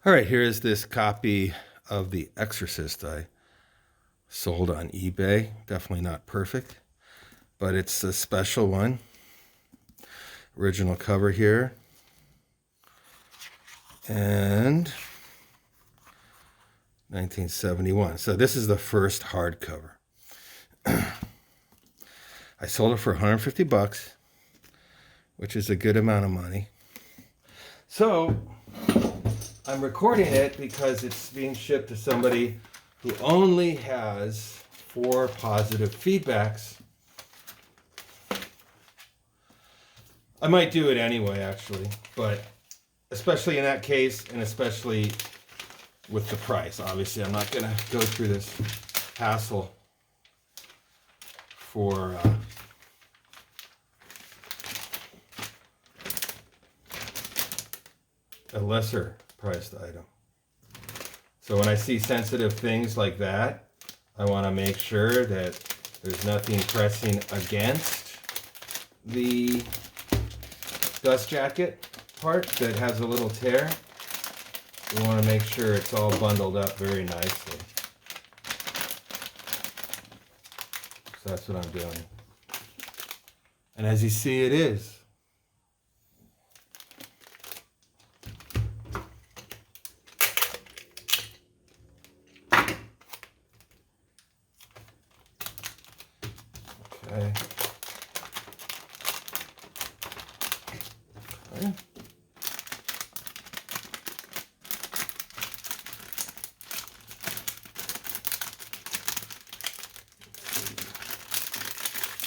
All right, here is this copy of The Exorcist I sold on eBay. Definitely not perfect, but it's a special one. Original cover here. And 1971. So this is the first hardcover. I sold it for 150 bucks, which is a good amount of money. So I'm recording it because it's being shipped to somebody who only has 4 positive feedbacks. I might do it anyway, actually, but especially in that case, and especially with the price. Obviously, I'm not going to go through this hassle for a lesser priced item. So when I see sensitive things like that, I want to make sure that there's nothing pressing against the dust jacket part that has a little tear. We want to make sure it's all bundled up very nicely. So that's what I'm doing. And as you see, it is. Okay. Okay.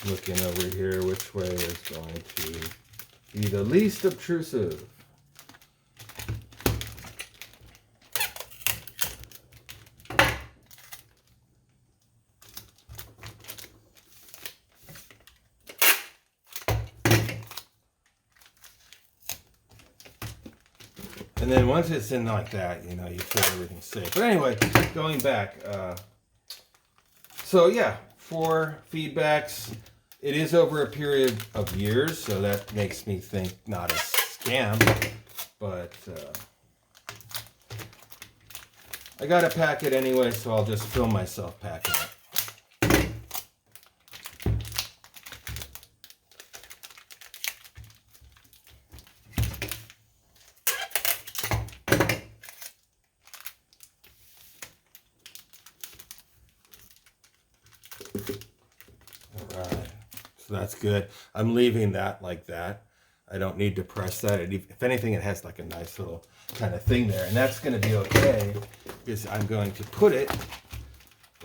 Looking over here, which way is going to be the least obtrusive? And then once it's in like that, you know, you feel everything's safe. But anyway, going back. So yeah, 4 feedbacks. It is over a period of years, so that makes me think not a scam. But I got to pack it anyway, so I'll just film myself packing it. So that's good. I'm leaving that like that. I don't need to press that. If anything, it has like a nice little kind of thing there. And that's going to be okay because I'm going to put it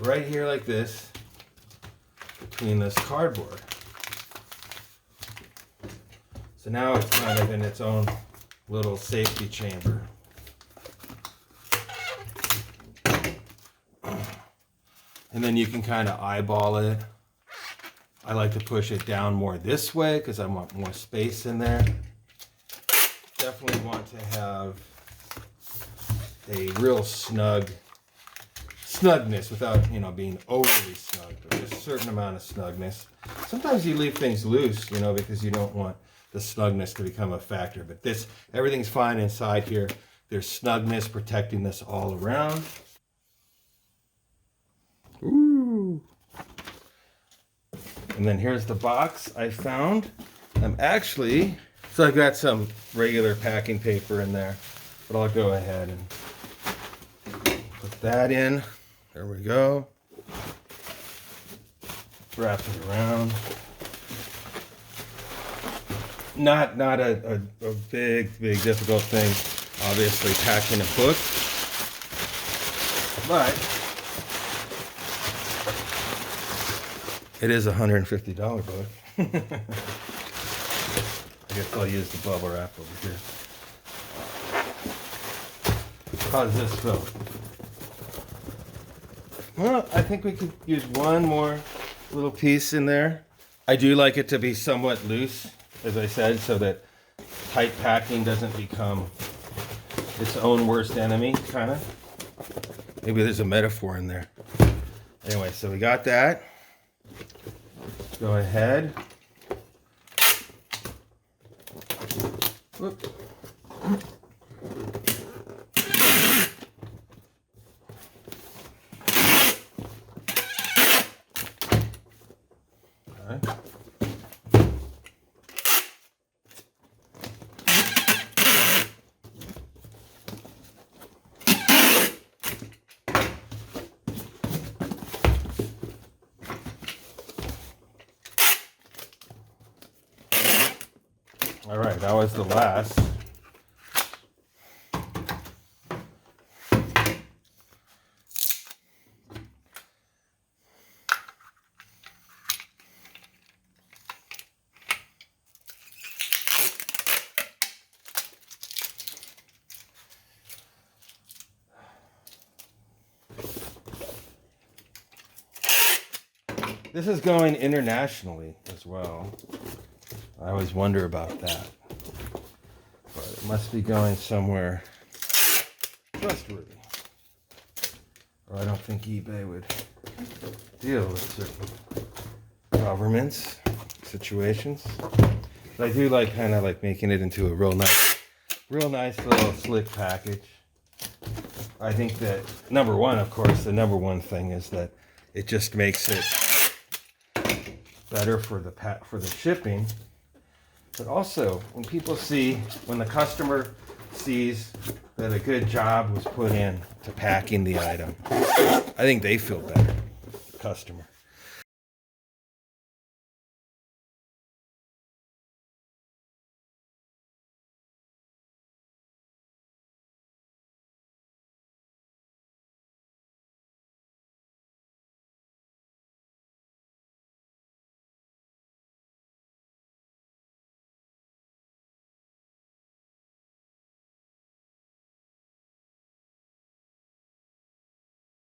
right here like this between this cardboard. So now it's kind of in its own little safety chamber. And then you can kind of eyeball it. I like to push it down more this way because I want more space in there. Definitely want to have a real snugness without, you know, being overly snug, but just a certain amount of snugness. Sometimes you leave things loose, you know, because you don't want the snugness to become a factor. But this, everything's fine inside here. There's snugness protecting this all around. Ooh. And then here's the box I found. So I've got some regular packing paper in there, but I'll go ahead and put that in. There we go. Wrap it around. Not a big difficult thing, obviously, packing a book, but it is a $150 book. I guess I'll use the bubble wrap over here. How's this feel? Well, I think we could use one more little piece in there. I do like it to be somewhat loose, as I said, so that tight packing doesn't become its own worst enemy, kind of. Maybe there's a metaphor in there. Anyway, so we got that. Go ahead. Whoop. right, that was the last. This is going internationally as well. I always wonder about that. But it must be going somewhere trustworthy. Or I don't think eBay would deal with certain governments, situations. But I do like kind of like making it into a real nice little slick package. I think that number one, of course, the number one thing is that it just makes it better for the shipping, but also when the customer sees that a good job was put in to packing the item, I think they feel better, the customer.